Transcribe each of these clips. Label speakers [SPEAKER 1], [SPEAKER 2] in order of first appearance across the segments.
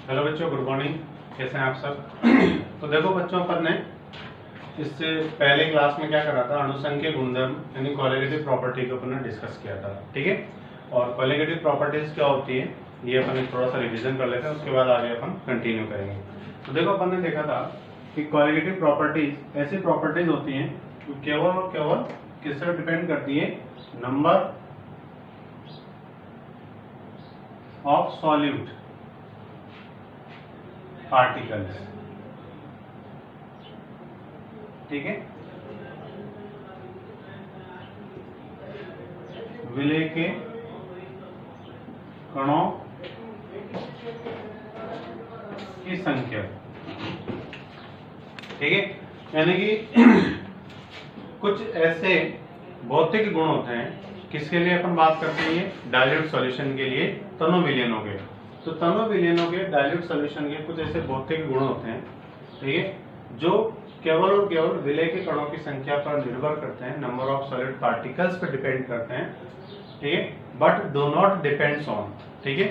[SPEAKER 1] Hello बच्चों, good morning. कैसे हैं आप सब? तो देखो बच्चों, अपन ने इससे पहले क्लास में क्या करा था, अणुसंख्यक गुणधर्म यानी कोलिगेटिव प्रॉपर्टी को अपन ने डिस्कस किया था। ठीक है, और कोलिगेटिव प्रॉपर्टीज क्या होती है ये अपन थोड़ा सा रिवीजन कर लेते हैं, उसके बाद आगे अपन कंटिन्यू करेंगे। तो देखो, अपन ने देखा था कि कोलिगेटिव प्रॉपर्टीज ऐसी प्रॉपर्टीज होती हैं जो केवल और केवल किस पर डिपेंड करती है, नंबर ऑफ सॉल्यूट पार्टिकल्स। ठीक है, विलेय के कणों की संख्या। ठीक है, यानी कि कुछ ऐसे भौतिक गुण होते हैं, किसके लिए अपन बात करते हैं, डाइल्यूट सॉल्यूशन के लिए, तनु विलयनों के। तो तनु विलयनों के डाइल्यूट सॉल्यूशन के कुछ ऐसे भौतिक गुण होते हैं, ठीक है, जो केवल और केवल विलेय के कणों की संख्या पर निर्भर करते हैं, नंबर ऑफ सॉलिड पार्टिकल्स पर डिपेंड करते हैं। ठीक है, but do not depends on, ठीक है,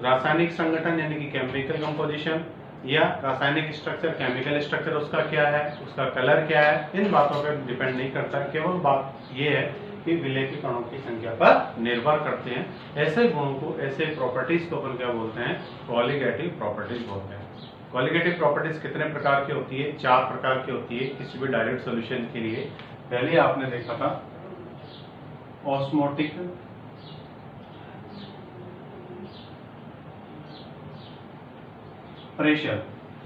[SPEAKER 1] रासायनिक संगठन यानी कि केमिकल कंपोजिशन या रासायनिक स्ट्रक्चर, केमिकल स्ट्रक्चर उसका क्या है, उसका कलर क्या है, इन बातों पर डिपेंड नहीं करता। केवल बात ये है कि विलेय के कणों की संख्या पर निर्भर करते हैं। ऐसे गुणों को, ऐसे प्रॉपर्टीज को अपन क्या बोलते हैं, कोलिगेटिव प्रॉपर्टीज बोलते हैं। कोलिगेटिव प्रॉपर्टीज कितने प्रकार की होती है? 4 प्रकार की होती है किसी भी डाइल्यूट सॉल्यूशन के लिए। पहले आपने देखा था ऑस्मोटिक, प्रेशर,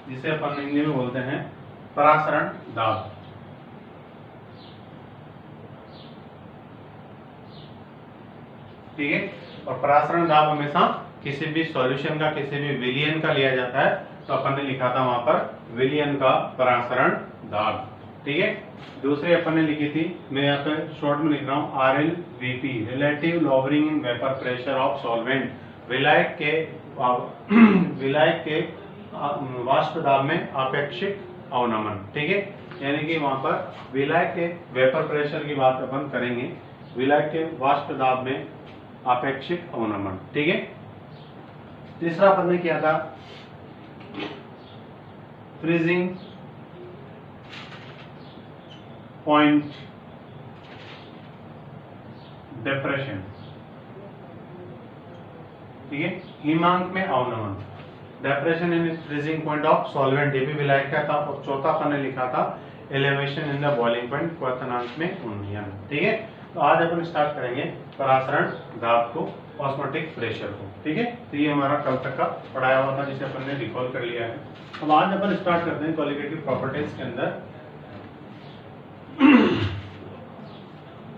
[SPEAKER 1] जिसे अपन हिंदी में बोलते हैं परासरण दाब। ठीक है, और परासरण दाब हमेशा किसी भी सॉल्यूशन का, किसी भी विलयन का लिया जाता है, तो अपन ने लिखा था वहां पर विलयन का परासरण दाब। ठीक है, दूसरी अपन ने लिखी थी, मैं यहाँ पे शॉर्ट में लिख रहा हूँ, RLVP, relative lowering in vapour pressure of solvent. विलायक के वाष्प दाब में आपेक्षिक अवनमन। ठीक है, यानी कि वहां पर विलायक के वेपर प्रेशर की बात अपन करेंगे, विलायक के वाष्प दाब में आपेक्षिक अवनमन। ठीक है, तीसरा अपन ने किया था फ्रीजिंग पॉइंट डिप्रेशन। ठीक है, हिमांक में अवनमन, depression in freezing point of solvent, ये भी विलायक का था। और चौथा अपन ने लिखा था elevation in the boiling point, क्वथनांक में उन्नयन। ठीक है, तो आज अपन स्टार्ट करेंगे परासरण दाब को, ऑस्मोटिक प्रेशर को। ठीक है, तो ये हमारा कल तक का पढ़ाया हुआ था, जिसे अपन ने रिकॉल कर लिया है। अब आज अपन स्टार्ट करते हैं कोलिगेटिव प्रॉपर्टीज के अंदर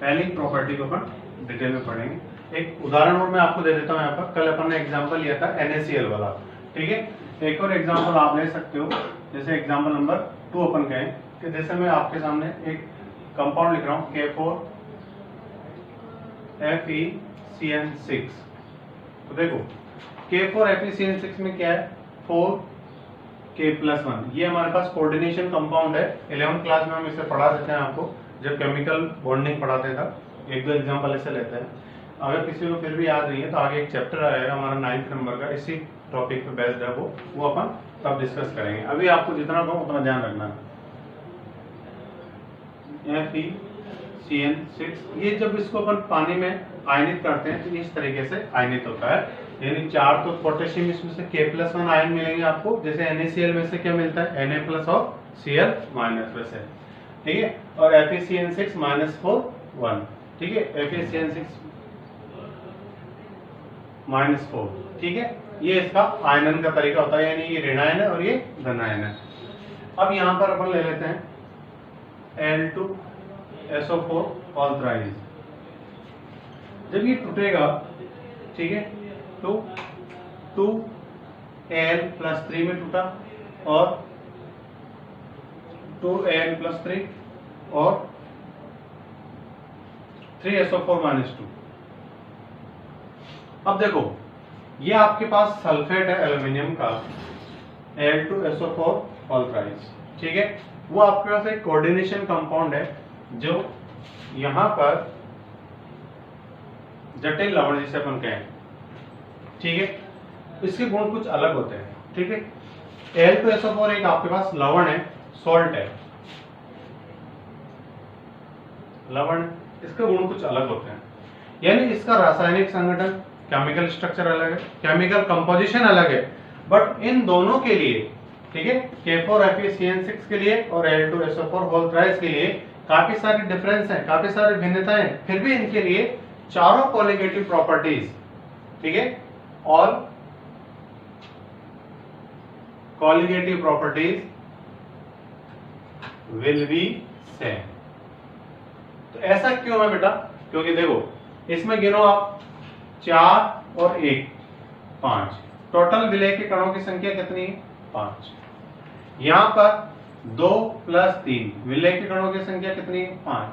[SPEAKER 1] पहली प्रॉपर्टी को अपन डिटेल में पढ़ेंगे। एक उदाहरण और मैं आपको दे देता हूं यहाँ पर। कल अपन ने एग्जांपल लिया था NaCl वाला। ठीक है, एक और एग्जांपल आप ले सकते हो, जैसे एग्जांपल नंबर 2 अपन कहें कि जैसे मैं आपके सामने एक कंपाउंड लिख रहा हूं K4FeCN6। तो देखो K4FeCN6 में क्या है, 4K+1, ये हमारे पास कोऑर्डिनेशन कंपाउंड है। 11th क्लास में हम इसे पढ़ा देते हैं आपको, जब केमिकल बॉन्डिंग पढ़ाते था। एक दो एग्जांपल ऐसे लेते हैं। अगर किसी को फिर भी याद नहीं है तो आगे एक चैप्टर आएगा हमारा 9th नंबर का, इसी टॉपिक पे बेस्ड है वो अपन तब डिस्कस करेंगे। अभी आपको जितना कहूँ उतना ध्यान रखना है। FeCN6, ये जब इसको अपन पानी में आयनित करते हैं तो इस तरीके से आयनित होता है, यानी 4 तो पोटेशियम, इसमें से K+1 आयन मिलेंगे आपको, जैसे NaCl में से क्या मिलता है, Na+ और Cl- में से। ठीक है, और FeCN6 -4 1। ठीक है, FeCN6 -4। ठीक है, ये इसका आयनन का तरीका होता है, यानी ये ऋणायन है और ये धनायन है। अब यहां पर अपन ले लेते हैं Al2SO4 ऑल थ्राइस। जब ये टूटेगा, ठीक है, तो 2Al+3 में टूटा और 2Al+3 और 3SO4-2। अब देखो, ये आपके पास सल्फेट है एल्यूमिनियम का, Al2SO4 ऑल थ्राइस। ठीक है, वो आपके पास एक कोऑर्डिनेशन कंपाउंड है, जो यहां पर जटिल लवण जिसे अपन कहें। ठीक है, इसके गुण कुछ अलग होते हैं। ठीक है। Al2SO4 एक आपके पास लवण है, सॉल्ट है, लवण, इसके गुण कुछ अलग होते हैं, यानी इसका रासायनिक संगठन, केमिकल स्ट्रक्चर अलग है, केमिकल कंपोजिशन अलग है, बट इन दोनों के लिए, ठीक है, K4FeCN6 के लिए और Al2SO4 होल थ्राइस के लिए काफी सारी डिफरेंस है, काफी सारी भिन्नताएं हैं, फिर भी इनके लिए चारों कोलिगेटिव प्रॉपर्टीज, ठीक है, और colligative properties will be same. तो ऐसा क्यों है बेटा? क्योंकि देखो इसमें गिनो आप 4 और 1 5, टोटल विलय के कणों की संख्या कितनी है? 5। यहां पर 2 + 3 विलय के कणों की संख्या कितनी है? 5।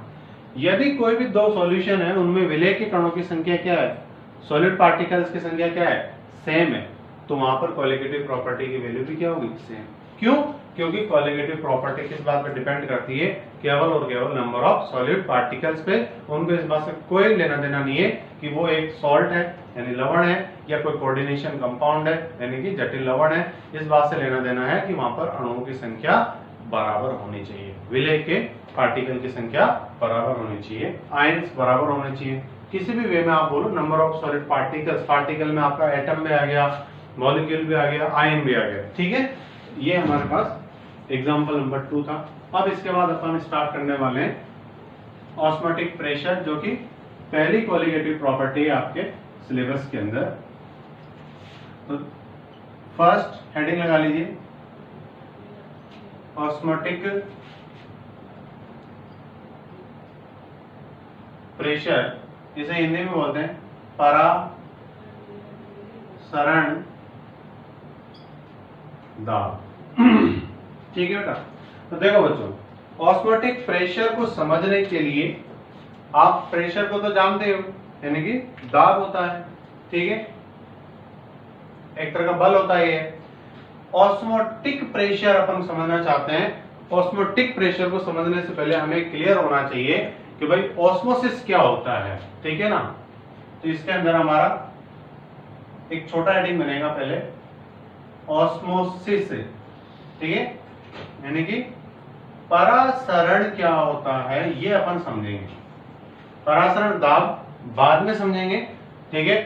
[SPEAKER 1] यदि कोई भी दो सॉल्यूशन है उनमें विलय के कणों की संख्या क्या है, सॉलिड पार्टिकल्स की संख्या क्या है, सेम है, तो वहां पर कोलिगेटिव प्रॉपर्टी की वैल्यू भी क्या होगी? सेम। क्यों? क्योंकि कोलिगेटिव प्रॉपर्टी किस बात पर डिपेंड करती है? केवल और केवल नंबर ऑफ सॉलिड पार्टिकल्स पे। उनको इस बात से कोई लेना देना नहीं है कि वो एक सॉल्ट है यानी लवण है, या कोई कोऑर्डिनेशन कंपाउंड है यानी कि जटिल लवण है। इस बात से लेना देना है कि वहां पर अणुओं की संख्या बराबर होनी चाहिए, विलय के पार्टिकल की संख्या बराबर होनी चाहिए, आयंस बराबर होने चाहिए। किसी भी वे में आप बोलो number of solid particles, particle में आपका एटम भी आ गया, मॉलिक्यूल भी आ गया, आयन भी आ गया, ठीक है। ये हमारे पास एग्जांपल नंबर 2 था। अब इसके बाद अपन स्टार्ट करने वाले हैं ऑस्मोटिक प्रेशर, जो कि पहली कोलिगेटिव प्रॉपर्टी है आपके सिलेबस के अंदर। तो फर्स्ट हेडिंग लगा लीजिए ऑस्मोटिक प्रेशर, इसे हिंदी में बोलते हैं परासरण दाब। ठीक है बेटा। तो देखो बच्चों, ऑस्मोटिक प्रेशर को समझने के लिए आप प्रेशर को तो जानते हो, यानी कि दाब होता है, ठीक है, एक तरह का बल होता है ये। ऑस्मोटिक प्रेशर अपन समझना चाहते हैं। ऑस्मोटिक प्रेशर को समझने से पहले हमें क्लियर होना चाहिए कि भाई ऑस्मोसिस क्या होता है, ठीक है ना। तो इसके अंदर हमारा एक छोटा हेडिंग बनेगा पहले, ऑस्मोसिस, ठीक है, यानी कि परासरण क्या होता है ये अपन समझेंगे। परासरण दाब बाद में समझेंगे, ठीक है।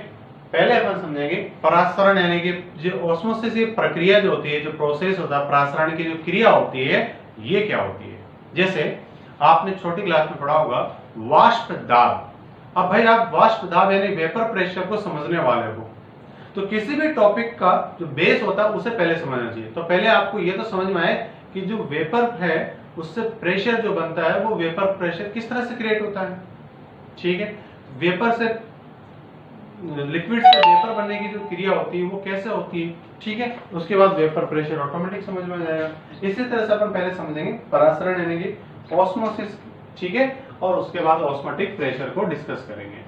[SPEAKER 1] पहले अपन समझेंगे परासरण, यानी कि जो ऑस्मोसिस की प्रक्रिया जो होती है, जो प्रोसेस होता है, परासरण की जो क्रिया होती है, ये क्या होती है। जैसे आपने छोटी क्लास में पढ़ा होगा वाष्प दाब। अब भाई आप वाष्प दाब यानी वेपर प्रेशर को समझने वाले हो, तो किसी भी टॉपिक का जो बेस होता है उसे पहले समझना चाहिए। तो पहले आपको ये तो समझ में आए कि जो वेपर है उससे प्रेशर जो बनता है वो वेपर प्रेशर किस तरह से क्रिएट होता है, ठीक है। वेपर से लिक्विड से वेपर बनने की जो क्रिया होती है वो कैसे होती है, ठीक है। उसके बाद वेपर प्रेशर ऑटोमेटिक समझ में आ जाएगा। इसी तरह से अपन पहले समझेंगे परासरण यानी कि ऑस्मोसिस, ठीक है, और उसके बाद ऑस्मोटिक प्रेशर को डिस्कस करेंगे।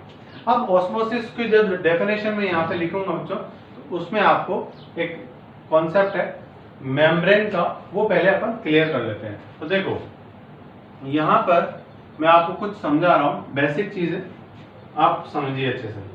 [SPEAKER 1] अब ऑस्मोसिस की जब डेफिनेशन में यहाँ पे लिखूंगा बच्चों, तो उसमें आपको एक कॉन्सेप्ट है मेम्ब्रेन का, वो पहले अपन क्लियर कर लेते हैं। तो देखो यहाँ पर मैं आपको कुछ समझा रहा हूँ, बेसिक चीजें आप समझिए अच्छे से।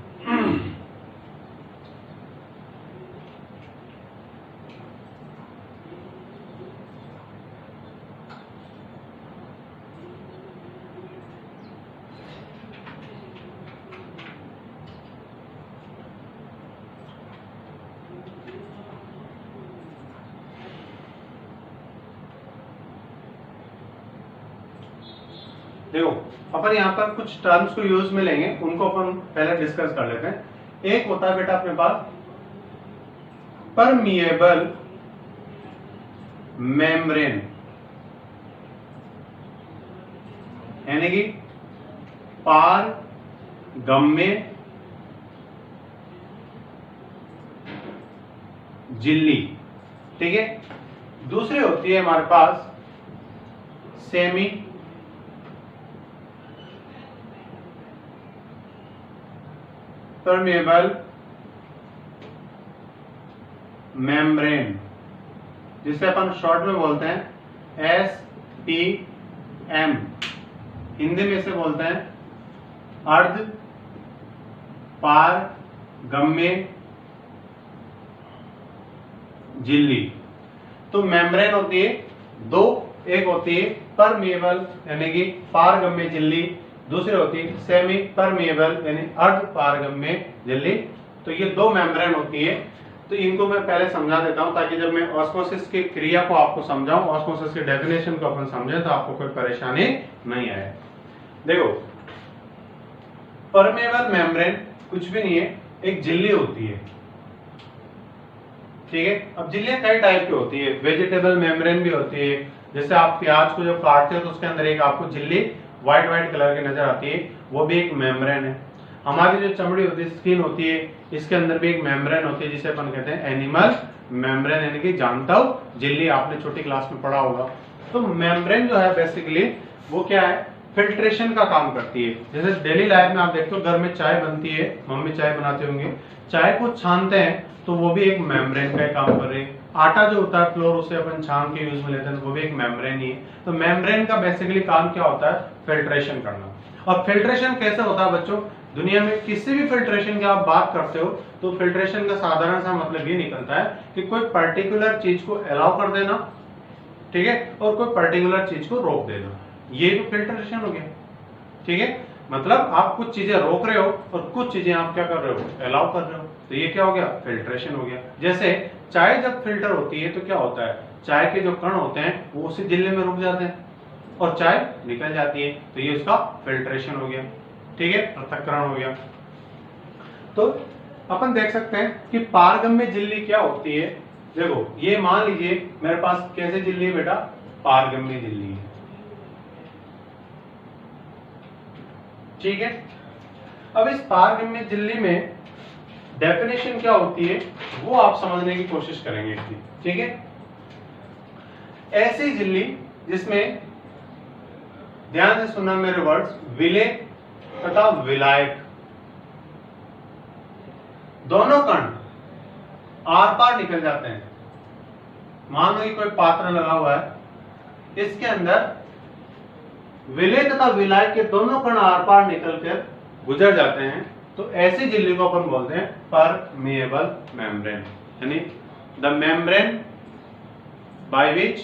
[SPEAKER 1] देखो अपन यहाँ पर कुछ टर्म्स को यूज में लेंगे, उनको अपन पहले डिस्कस कर लेते हैं। एक होता है बेटा अपने पास परमिएबल मेम्ब्रेन, यानी कि पारगम्य झिल्ली, ठीक है। दूसरी होती है हमारे पास सेमी परमेबल मेम्ब्रेन, जिसे अपन शॉर्ट में बोलते हैं SPM, हिंदी में इसे बोलते हैं अर्ध पारगम्य झिल्ली। तो मेम्ब्रेन होती है दो, एक होती है परमेबल यानी कि पारगम्य झिल्ली, दूसरी होती है सेमी परमेबल यानी अर्ध पारगम्य झिल्ली। तो ये दो मेम्ब्रेन होती है। तो इनको मैं पहले समझा देता हूं ताकि जब मैं ऑस्मोसिस की क्रिया को आपको समझाऊं, ऑस्मोसिस के डेफिनेशन को अपन समझें तो आपको कोई परेशानी नहीं आए। देखो, परमेबल मेम्ब्रेन कुछ भी नहीं है, एक झिल्ली होती है, ठीक है। अब झिल्लियां कई टाइप की होती है, वेजिटेबल मेम्ब्रेन भी होती है, जैसे आप प्याज को जब काटते हो तो उसके अंदर एक आपको झिल्ली व्हाइट व्हाइट कलर की नजर आती है, वो भी एक मेम्ब्रेन है। हमारी जो चमड़ी होती है, स्किन होती है, इसके अंदर भी एक मेम्ब्रेन होती है जिसे अपन कहते हैं एनिमल मेम्ब्रेन यानी कि जानता हूं झिल्ली, आपने छोटी क्लास में पढ़ा होगा। तो मेम्ब्रेन जो है बेसिकली वो क्या है, फिल्ट्रेशन का काम करती है। जैसे डेली लाइफ में आप देखते हो घर में चाय बनती है, मम्मी चाय बनाते होंगे, चाय को छानते हैं तो वो भी एक मेम्ब्रेन का काम कर रही है। आटा जो होता है फ्लोर, उसे अपन छान के यूज में लेते हैं, वो भी एक मेम्ब्रेन ही है। तो मेम्ब्रेन का बेसिकली काम क्या होता है, फिल्ट्रेशन करना। और फिल्ट्रेशन कैसे होता है बच्चों, दुनिया में किसी भी फिल्ट्रेशन की आप बात करते हो तो फिल्ट्रेशन का साधारण सा मतलब ये निकलता है कि कोई पर्टिकुलर चीज को अलाउ कर देना, ठीक है, और कोई पर्टिकुलर चीज को रोक देना, ये तो फिल्ट्रेशन हो गया, ठीक है। मतलब आप कुछ चीजें रोक रहे हो और कुछ चीजें आप क्या कर रहे हो, अलाउ कर रहे हो, तो ये क्या हो गया, फिल्ट्रेशन हो गया। जैसे चाय जब फिल्टर होती है तो क्या होता है, चाय के जो कण होते हैं वो उसी झिल्ली में रुक जाते हैं और चाय निकल जाती है, तो ये उसका फिल्ट्रेशन हो गया, ठीक है, पृथक्करण हो गया। तो अपन देख सकते हैं कि पारगम्य झिल्ली क्या होती है। देखो, ये मान लीजिए मेरे पास कैसे झिल्ली है बेटा, पारगम्य झिल्ली है, ठीक है। अब इस पारगम्य झिल्ली में डेफिनेशन क्या होती है वो आप समझने की कोशिश करेंगे, ठीक है। ऐसी झिल्ली जिसमें, ध्यान से सुनना मेरे वर्ड्स, विलेय तथा विलायक दोनों कण आर पार निकल जाते हैं। मान लो कोई पात्र लगा हुआ है, इसके अंदर विलेय तथा विलायक के दोनों कण आर पार निकलकर गुजर जाते हैं, तो ऐसी झिल्ली को अपन बोलते हैं परमेएबल मेम्ब्रेन, यानी the membrane by which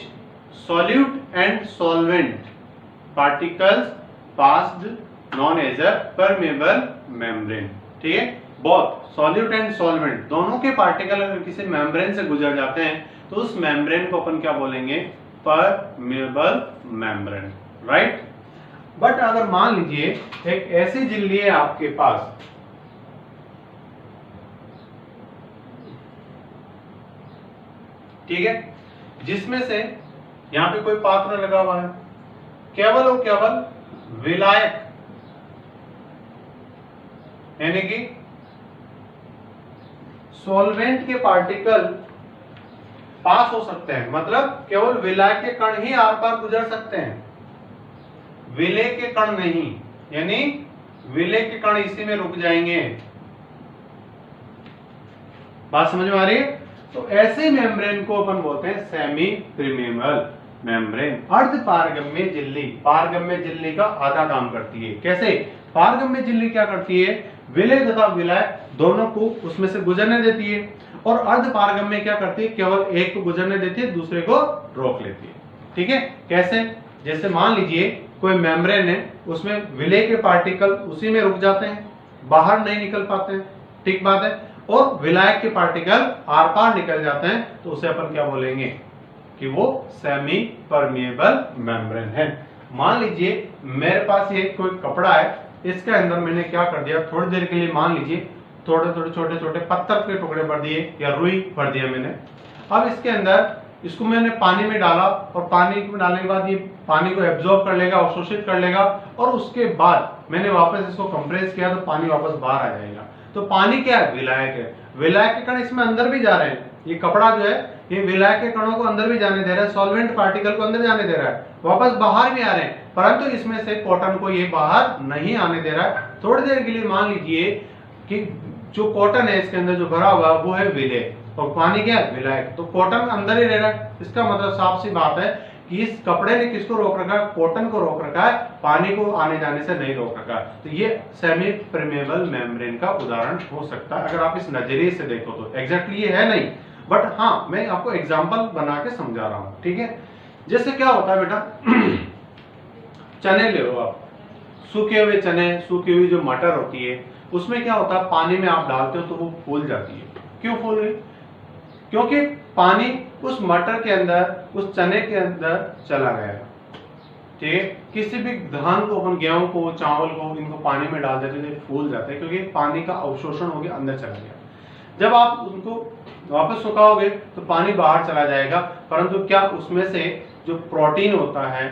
[SPEAKER 1] solute and solvent particles passed known as a permeable membrane, ठीक है। बोथ सॉल्यूट एंड सॉल्वेंट दोनों के पार्टिकल अगर किसी मेम्ब्रेन से गुजर जाते हैं तो उस मेम्ब्रेन को अपन क्या बोलेंगे, परमेएबल मेम्ब्रेन, राइट। बट अगर मान लीजिए एक ऐसी झिल्ली है आपके पास, ठीक है, जिसमें से यहां पे कोई पात्र लगा हुआ है, केवल और केवल विलायक यानी कि सॉल्वेंट के पार्टिकल पास हो सकते हैं, मतलब केवल विलायक के कण ही आर पार गुजर सकते हैं, विलेय के कण नहीं, यानी विलेय के कण इसी में रुक जाएंगे। बात समझ में आ रही है? तो ऐसे मेम्ब्रेन को अपन बोलते हैं सेमी परमेएबल मेम्ब्रेन, अर्ध पारगम्य झिल्ली। पारगम्य झिल्ली का आधा काम करती है। कैसे? पारगम्य झिल्ली क्या करती है, विलेय तथा विलायक दोनों को उसमें से गुजरने देती है, और अर्ध पारगम्य क्या करती है, केवल एक को गुजरने देती है, दूसरे को रोक लेती है। ठीक है, कैसे? जैसे मान लीजिए कोई मेम्ब्रेन है, उसमें विलेय के पार्टिकल उसी में रुक जाते हैं, बाहर नहीं निकल पाते हैं, ठीक बात है, और विलायक के पार्टिकल आर पार निकल जाते हैं, तो उसे अपन क्या बोलेंगे कि वो सेमी परमेएबल मेम्ब्रेन है। मान लीजिए मेरे पास ये कोई कपड़ा है, इसके अंदर मैंने क्या कर दिया, थोड़ी देर के लिए मान लीजिए थोड़े थोड़े छोटे छोटे पत्थर के टुकड़े भर दिए या रुई भर दिया मैंने। अब इसके अंदर इसको मैंने पानी में डाला, और पानी में डालने के बाद ये पानी को एब्जॉर्ब कर लेगा, अवशोषित कर लेगा, और उसके बाद मैंने वापस इसको कंप्रेस किया तो पानी वापस बाहर आ जाएगा। तो पानी क्या है, विलायक है। विलायक के कण इसमें अंदर भी जा रहे हैं, ये कपड़ा जो है ये विलायक के कणों को अंदर भी जाने दे रहा है, सॉल्वेंट पार्टिकल को अंदर जाने दे रहा है, वापस बाहर भी आ रहे हैं, परंतु इसमें से कॉटन को ये बाहर नहीं आने दे रहा है। थोड़ी देर के लिए मान लीजिए कि जो कॉटन है इसके अंदर जो भरा हुआ वो है विलेय, और पानी क्या है, विलायक। तो कॉटन अंदर ही रह रहा है। इसका मतलब साफ सी बात है कि इस कपड़े ने किसको रोक रखा है, कॉटन को रोक रखा है, पानी को आने जाने से नहीं रोक रखा है। तो ये सेमी परमेएबल मेम्ब्रेन का उदाहरण हो सकता है, अगर आप इस नजरिए से देखो तो। एग्जैक्टली ये है नहीं, बट हाँ मैं आपको एग्जांपल बना के समझा रहा हूँ, ठीक है। जैसे क्या होता है बेटा, चने ले लो आप, सूखे हुए चने, सूखी हुई जो मटर होती है, उसमें क्या होता है, पानी में आप डालते हो तो वो फूल जाती है। क्यों फूल गई? क्योंकि पानी उस मटर के अंदर, उस चने के अंदर चला गया, ठीक है। किसी भी धान को, अपन गेहूं को, चावल को, इनको पानी में डाल देते थे, फूल जाते हैं, क्योंकि पानी का अवशोषण हो गया, अंदर चला गया। जब आप उनको वापस सुखाओगे तो पानी बाहर चला जाएगा, परंतु क्या उसमें से जो प्रोटीन होता है,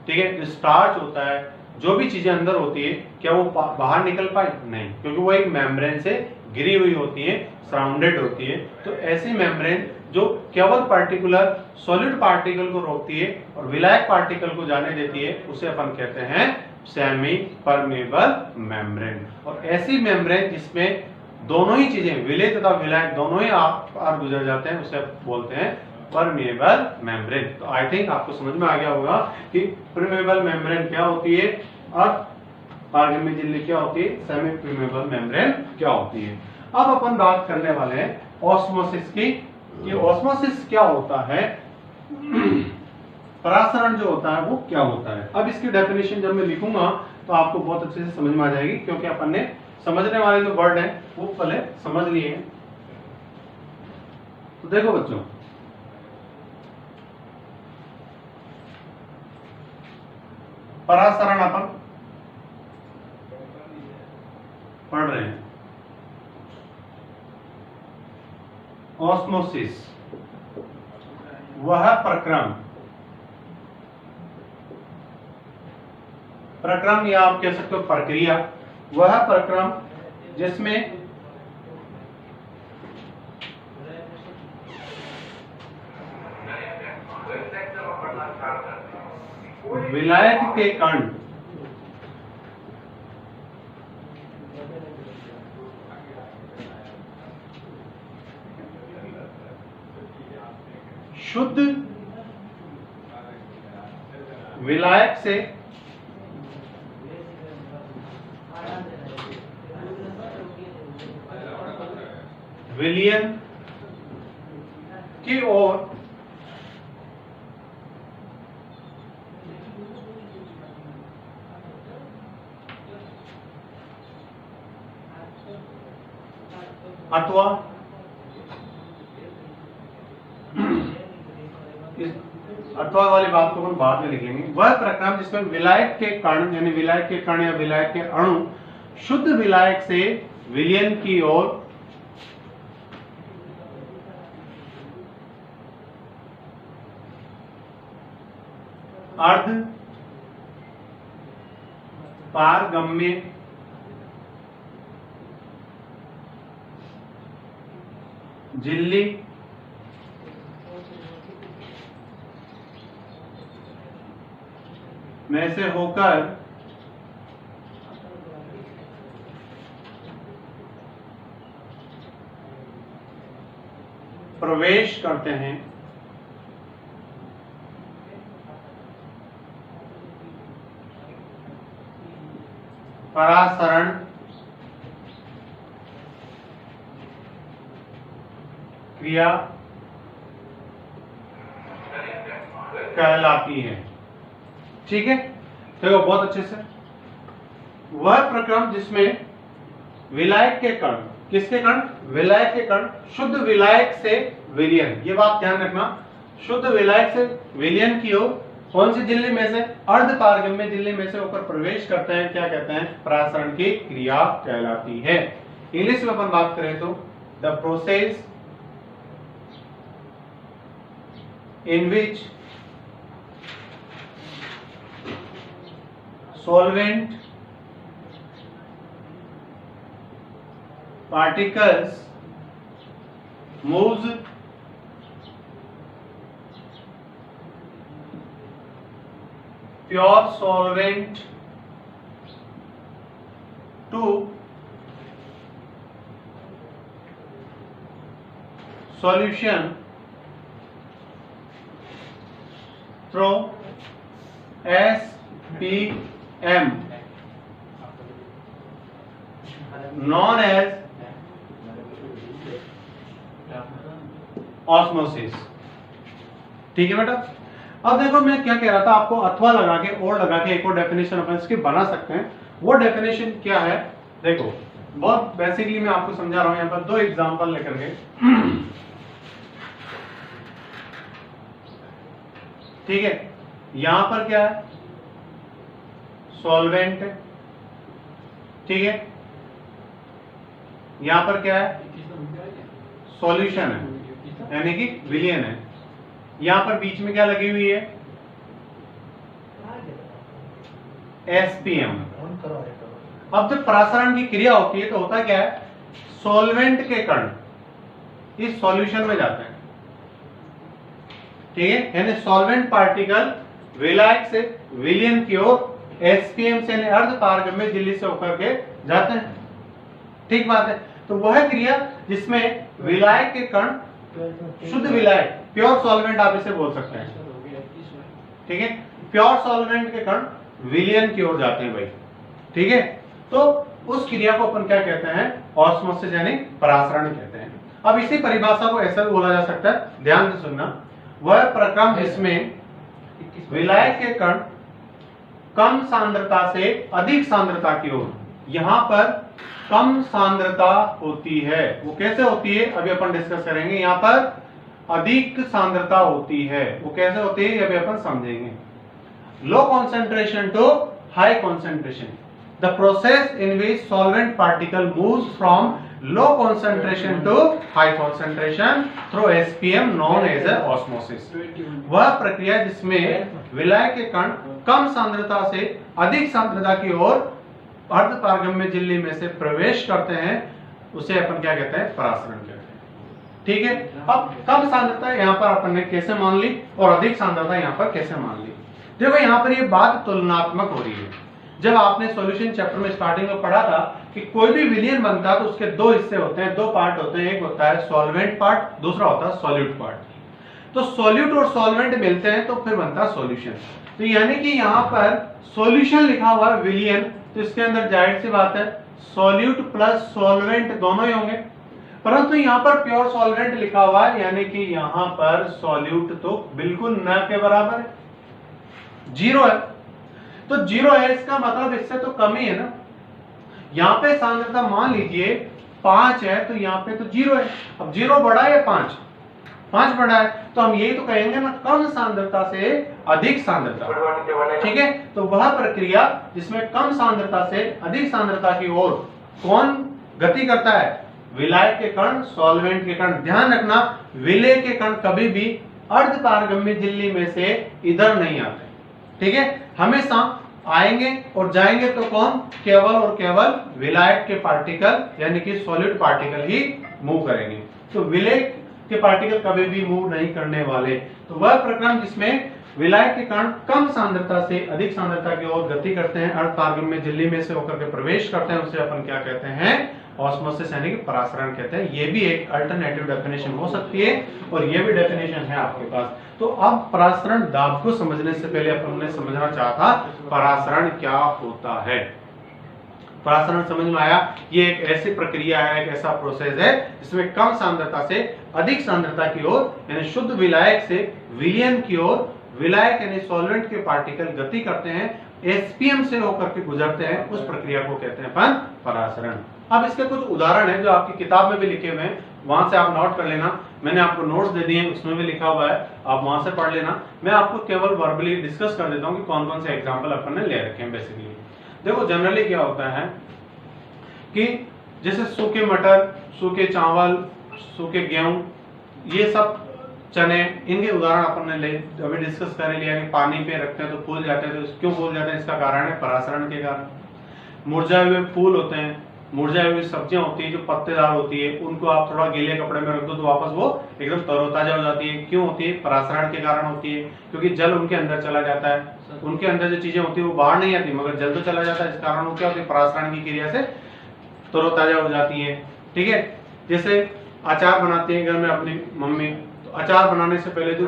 [SPEAKER 1] ठीक है, जो स्टार्च होता है, जो भी चीजें अंदर होती है, क्या वो बाहर निकल पाए? नहीं, क्योंकि वो एक मेम्ब्रेन से घिरी हुई होती है, सराउंडेड होती है। तो ऐसी मेम्ब्रेन जो केवल पार्टिकुलर सॉलिड पार्टिकल को रोकती है और विलायक पार्टिकल को जाने देती है, उसे अपन कहते हैं सेमी परमेबल मेम्ब्रेन। और ऐसी मेम्ब्रेन जिसमें दोनों ही चीजें, विलेय तथा विलायक दोनों ही पार गुजर जाते हैं, उसे बोलते हैं परमेबल मेम्ब्रेन। तो आई थिंक आपको समझ में आ गया होगा कि परमेबल मेम्ब्रेन क्या होती है और पारगम्य झिल्ली क्या होती है, सेमी परमेबल मेम्ब्रेन क्या होती है। अब अपन बात करने वाले हैं ऑस्मोसिस की, कि ऑस्मोसिस क्या होता है, परासरण जो होता है वो क्या होता है। अब इसकी डेफिनेशन जब मैं लिखूंगा तो आपको बहुत अच्छे से समझ में आ जाएगी, क्योंकि अपन ने समझने वाले जो वर्ड हैं वो पहले समझ लिए हैं। तो देखो बच्चों, परासरण अपन पढ़ रहे हैं। ऑस्मोसिस वह प्रक्रम या आप कह सकते हो प्रक्रिया, वह प्रक्रम जिसमें विलायक के कण शुद्ध विलायक से विलयन की ओर अथवा अथवा वाली बात को हम बाद में लिखेंगे। वह प्रक्रम जिसमें विलायक के कण, यानी विलायक के कण या विलायक के अणु शुद्ध विलायक से विलयन की ओर अर्ध पारगम्य झिल्ली में से होकर प्रवेश करते हैं। परासरण क्रिया कहलाती है। ठीक है, देखो बहुत अच्छे से, वह प्रक्रम जिसमें विलायक के कण, किसके कण? विलायक के कण शुद्ध विलायक से विलयन, ये बात ध्यान रखना, शुद्ध विलायक से विलयन की ओर कौन सी झिल्ली में से? अर्ध पारगम्य झिल्ली में से होकर प्रवेश करते हैं, क्या कहते हैं? परासरण की क्रिया कहलाती है। इंग्लिश में अपन बात करें तो the process in which solvent particles moves pure solvent to solution through SPM known as osmosis. ठीक है बेटा। अब देखो मैं क्या कह रहा था, आपको अथवा लगा के और लगा के एक और डेफिनेशन अपन इसकी बना सकते हैं। वो डेफिनेशन क्या है, देखो बहुत बेसिकली मैं आपको समझा रहा हूं, यहाँ पर दो एग्जांपल लेकर के। ठीक है, यहां पर क्या है, सॉल्वेंट है, ठीक है, यहां पर क्या है, सॉल्यूशन है यानी कि विलियन है। यहां पर बीच में क्या लगी हुई है, एसपीएम। अब जब परासरण की क्रिया होती है तो होता क्या है, सॉल्वेंट के कण इस सॉल्यूशन में जाते हैं, ठीक है, यानी सॉल्वेंट पार्टिकल विलायक से विलियन की ओर एसपीएम से यानी अर्ध पारगम्य झिल्ली से होकर के जाते हैं। ठीक बात है। तो वह क्रिया जिसमें विलायक के कण, शुद्ध विलायक, प्योर सॉल्वेंट आप इसे बोल सकते हैं, ठीक है, प्योर सॉल्वेंट के कण विलियन की ओर जाते हैं भाई। ठीक है, तो उस क्रिया को अपन क्या कहते हैं, ऑस्मोसिस यानी परासरण कहते हैं। अब इसी परिभाषा को ऐसा बोला जा सकता है, ध्यान से सुनना, वह प्रक्रम जिसमें विलायक के कण कम सांद्रता से अधिक सांद्रता की ओर, यहां पर कम सांद्रता होती है, वो कैसे होती है अभी अपन डिस्कस करेंगे। यहां पर अधिक सांद्रता होती है, वो कैसे होती है अभी अपन समझेंगे। Low concentration to high concentration, the process in which solvent particle moves from low concentration to high concentration through SPM known as osmosis. वह प्रक्रिया जिसमें विलायक के कण कम सांद्रता से अधिक सांद्रता की ओर अर्ध पारगम्य झिल्ली में से प्रवेश करते हैं, उसे अपन क्या कहते हैं, परासरण कहते हैं। ठीक है, अब कम सांद्रता यहां पर अपन ने कैसे मान ली और अधिक सांद्रता यहां पर कैसे मान ली। देखो यहां पर ये बात तुलनात्मक हो रही है। जब आपने सॉल्यूशन चैप्टर में स्टार्टिंग में पढ़ा था कि कोई भी विलियन बनता है तो उसके दो हिस्से होते हैं, दो पार्ट होते हैं, एक होता है सॉल्वेंट पार्ट, दूसरा होता है सॉल्यूट पार्ट। तो सॉल्यूट और सॉल्वेंट मिलते हैं तो फिर बनता है सॉल्यूशन। तो यानी कि यहां पर सॉल्यूशन लिखा हुआ है विलियन, तो इसके अंदर जाहिर सी बात है सॉल्यूट प्लस सॉल्वेंट दोनों ही होंगे, परंतु यहां पर प्योर सॉल्वेंट लिखा हुआ है, यानी कि यहां पर सॉल्यूट तो बिल्कुल न के बराबर है, जीरो है। तो जीरो है इसका मतलब इससे तो कम ही है ना। यहां पे सांद्रता मान लीजिए 5 है तो यहां पे तो जीरो है। अब जीरो बड़ा है 5 बड़ा है, तो हम यही तो कहेंगे ना, कम सांद्रता से अधिक सांद्रता। ठीक है, तो वह प्रक्रिया जिसमें कम सांद्रता से अधिक सांद्रता की ओर कौन गति करता है, विलायक के कण, सॉल्वेंट के कण। ध्यान रखना, विलय के कण कभी भी अर्ध पारगम्य झिल्ली में से इधर नहीं आते। ठीक है, हमेशा आएंगे और जाएंगे तो कौन, केवल और केवल विलायक के पार्टिकल यानी कि सॉलिड पार्टिकल ही मूव करेंगे। तो विलय के पार्टिकल कभी भी मूव नहीं करने वाले। तो वह प्रक्रम जिसमें विलायक के कण कम सांद्रता से अधिक सांद्रता की ओर गति करते हैं, अर्ध पारगम्य झिल्ली में से होकर के प्रवेश करते हैं, उसे अपन क्या कहते हैं, ऑस्मोसिस यानी कि परासरण कहते हैं। ये भी एक अल्टरनेटिव डेफिनेशन हो सकती है और ये भी डेफिनेशन है आपके पास। तो अब परासरण दाब को समझने से पहले अपन ने समझना चाहा था परासरण क्या होता है। परासरण समझ में आया, ये एक ऐसी प्रक्रिया है, एक ऐसा प्रोसेस है जिसमें कम सांद्रता से अधिक सांद्रता की ओर यानी शुद्ध विलायक से विलियन की ओर विलायक यानी सॉल्वेंट के पार्टिकल गति करते हैं, एसपीएम से होकर के गुजरते हैं, उस प्रक्रिया को कहते हैं अपन परासरण। अब इसके कुछ उदाहरण है जो आपकी किताब में भी लिखे हुए हैं, वहां से आप नोट कर लेना। मैंने आपको नोट्स दे दिए हैं, उसमें भी लिखा हुआ है, आप वहां से पढ़ लेना। मैं आपको केवल वर्बली डिस्कस कर देता हूँ कि कौन कौन से एग्जाम्पल अपन ने ले रखे हैं। बेसिकली देखो जनरली क्या होता है कि जैसे सूखे मटर, सूखे चावल, सूखे गेहूं, ये सब चने, इनके उदाहरण अपन ने अभी डिस्कस कर लिया कि पानी पे रखते हैं तो फूल जाते हैं। तो क्यों फूल जाते हैं, इसका कारण है परासरण के कारण। मुरझाए हुए फूल होते हैं, मुरझाई हुई सब्जियां होती है जो पत्तेदार होती है, उनको आप थोड़ा गीले कपड़े में रख दो तो वापस वो एकदम तरोताजा हो जाती है। क्यों होती है, परासरण के कारण होती है, क्योंकि जल उनके अंदर चला जाता है। उनके अंदर जो चीजें होती है वो बाहर नहीं आती मगर जल तो चला जाता है, इस कारण वो क्या होती है, परासरण की क्रिया से तरोताजा हो जाती है। ठीक है, जैसे अचार बनाते हैं घर में अपनी मम्मी, तो अचार बनाने से पहले जो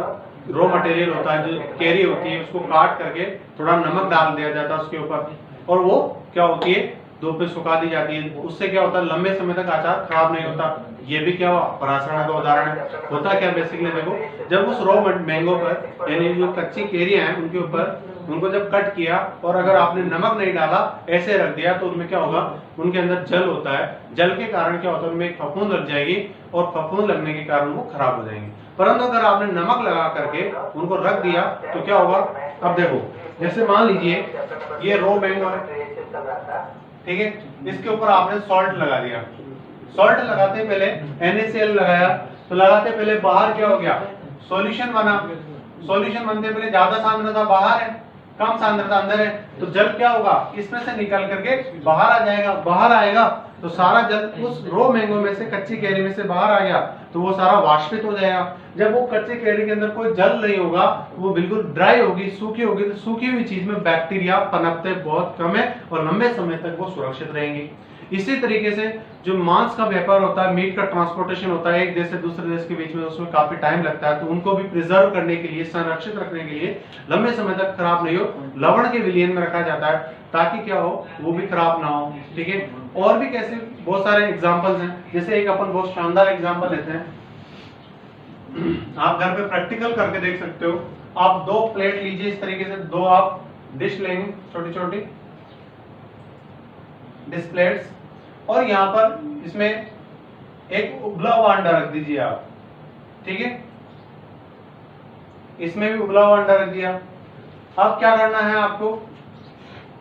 [SPEAKER 1] रॉ मटेरियल होता है, जो कैरी होती है, उसको काट करके थोड़ा नमक डाल दिया जाता है उसके ऊपर, और वो क्या होती है, धूप पे सुखा दी जाती है। उससे क्या होता है, लंबे समय तक अचार खराब नहीं होता। ये भी क्या हुआ, परासरण का उदाहरण है। होता क्या बेसिकली देखो, जब उस रॉ मैंगो पर यानी जो कच्ची केरियां हैं उनके ऊपर उनको जब कट किया और अगर आपने नमक नहीं डाला, ऐसे रख दिया, तो उनमें क्या होगा, उनके अंदर जल होता है। जल के कारण क्या होता है, उनमें एक फफूंद लग जाएगी और फफूंद लगने के कारण वो खराब हो जाएंगे। परंतु अगर आपने नमक लगा करके उनको रख दिया तो क्या होगा, अब देखो जैसे मान लीजिए ये रॉ मैंगो है, ठीक है, इसके ऊपर आपने सॉल्ट लगा दिया। सॉल्ट लगाते पहले NaCl लगाया, तो लगाते पहले बाहर क्या हो गया, सॉल्यूशन बना। सॉल्यूशन बनते पहले ज्यादा सांद्रता बाहर है, कम सांद्रता अंदर है, तो जल क्या होगा, इसमें से निकल करके बाहर आ जाएगा। बाहर आएगा तो सारा जल उस रॉ मैंगो में से, कच्ची कैरी में से बाहर आ गया, तो वो सारा वाष्पित हो जाएगा। जब वो कच्चे कैरी के अंदर कोई जल नहीं होगा, वो बिल्कुल ड्राई होगी, सूखी होगी, तो सूखी हुई चीज में बैक्टीरिया पनपते बहुत कम है और लंबे समय तक वो सुरक्षित रहेंगी। इसी तरीके से जो मांस का व्यापार होता है, मीट का ट्रांसपोर्टेशन होता है एक देश से दूसरे देश के बीच में, उसमें काफी टाइम लगता है, तो उनको भी प्रिजर्व करने के लिए, संरक्षित रखने के लिए, लंबे समय तक खराब नहीं हो, लवण के विलयन में रखा जाता है ताकि क्या हो, वो भी खराब ना हो। ठीक है, और भी कैसे बहुत सारे एग्जाम्पल्स हैं। जैसे एक अपन बहुत शानदार एग्जाम्पल लेते हैं, आप घर पे प्रैक्टिकल करके देख सकते हो। आप 2 प्लेट लीजिए, इस तरीके से 2 आप डिश लेंगे, छोटी छोटी डिश प्लेट्स, और यहाँ पर इसमें एक उबला हुआ अंडा रख दीजिए आप, ठीक है, इसमें भी उबला हुआ अंडा रख दिया। अब क्या करना है आपको,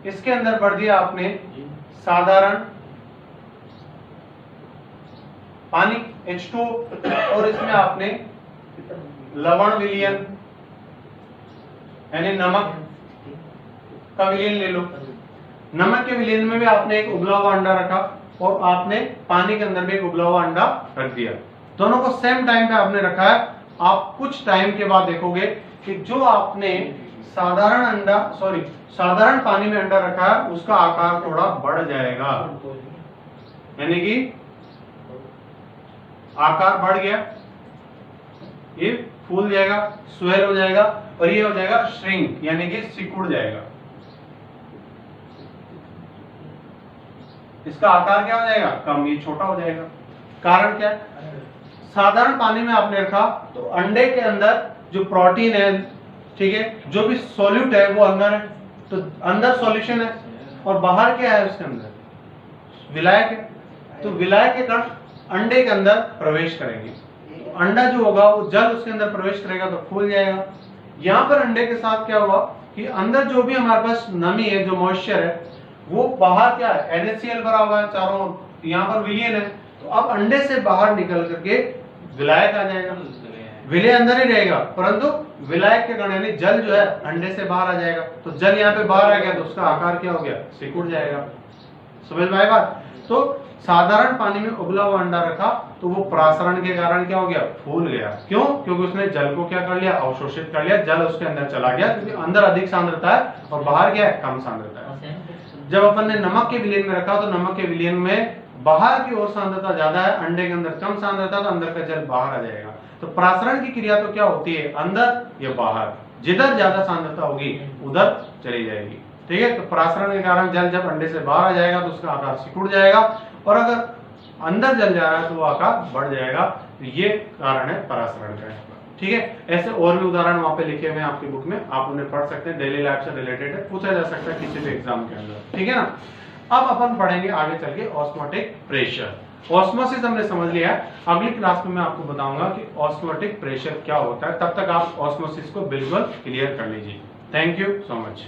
[SPEAKER 1] इसके अंदर भर दिया आपने साधारण पानी H2 और इसमें आपने लवण विलयन यानी नमक का विलयन ले लो। नमक के विलयन में भी आपने एक उबला हुआ अंडा रखा और आपने पानी के अंदर भी एक उबला हुआ अंडा रख दिया। दोनों को सेम टाइम पे आपने रखा है। आप कुछ टाइम के बाद देखोगे कि जो आपने साधारण पानी में अंडा रखा है उसका आकार थोड़ा बढ़ जाएगा, यानी कि आकार बढ़ गया, ये फूल जाएगा, स्वेल हो जाएगा, और ये हो जाएगा श्रिंक यानी कि सिकुड़ जाएगा। इसका आकार क्या हो जाएगा, कम, ये छोटा हो जाएगा। कारण क्या है, साधारण पानी में आपने रखा तो अंडे के अंदर जो प्रोटीन है, ठीक है, जो भी सॉल्यूट है वो अंदर है, तो अंदर सॉल्यूशन है, और बाहर क्या है, उसके अंदर विलायक है, तो विलायक के कण अंडे के अंदर प्रवेश करेंगे। तो अंडा जो होगा वो जल उसके अंदर प्रवेश करेगा तो फूल जाएगा। यहाँ पर अंडे के साथ क्या हुआ कि अंदर जो भी हमारे पास नमी है, जो मॉइस्चर है, वो बाहर क्या है, NaCl भरा हुआ है चारों ओर, तो यहाँ पर विलयन है, तो अब अंडे से बाहर निकल करके विलायक आ जाएगा। विलय अंदर ही रहेगा, परंतु विलायक के कण यानी जल जो है अंडे से बाहर आ जाएगा। तो जल यहाँ पे बाहर आ गया तो उसका आकार क्या हो गया, सिकुड़ जाएगा। समझ में आएगा। तो साधारण पानी में उबला हुआ अंडा रखा तो वो परासरण के कारण क्या हो गया, फूल गया। क्यों? क्योंकि उसने जल को क्या कर लिया, अवशोषित कर लिया, जल उसके अंदर चला गया, क्योंकि अंदर अधिक सांद्रता है और बाहर क्या है, कम सांद्रता है। जब अपन ने नमक के विलयन में रखा तो नमक के विलयन में बाहर की ओर सांद्रता ज्यादा है, अंडे के अंदर कम सांद्रता, तो अंदर का जल बाहर आ जाएगा। तो परासरण की क्रिया तो क्या होती है, अंदर या बाहर, जिधर ज्यादा सांद्रता होगी उधर चली जाएगी। ठीक है, तो परासरण के कारण जल जब अंडे से बाहर आ जाएगा तो उसका आकार सिकुड़ जाएगा, और अगर अंदर जल जा रहा है तो वो आकार बढ़ जाएगा। तो ये कारण है परासरण का। ठीक है, ऐसे और भी उदाहरण वहां पे लिखे हुए हैं आपकी बुक में, आप उन्हें पढ़ सकते हैं, डेली लाइफ से रिलेटेड है, पूछा जा सकता है किसी भी एग्जाम के अंदर। ठीक है ना। अब अपन पढ़ेंगे आगे चल के ऑस्मोटिक प्रेशर। ऑस्मोसिस हमने समझ लिया है, अगली क्लास में मैं आपको बताऊंगा कि ऑस्मोटिक प्रेशर क्या होता है। तब तक आप ऑस्मोसिस को बिल्कुल क्लियर कर लीजिए। Thank you so much.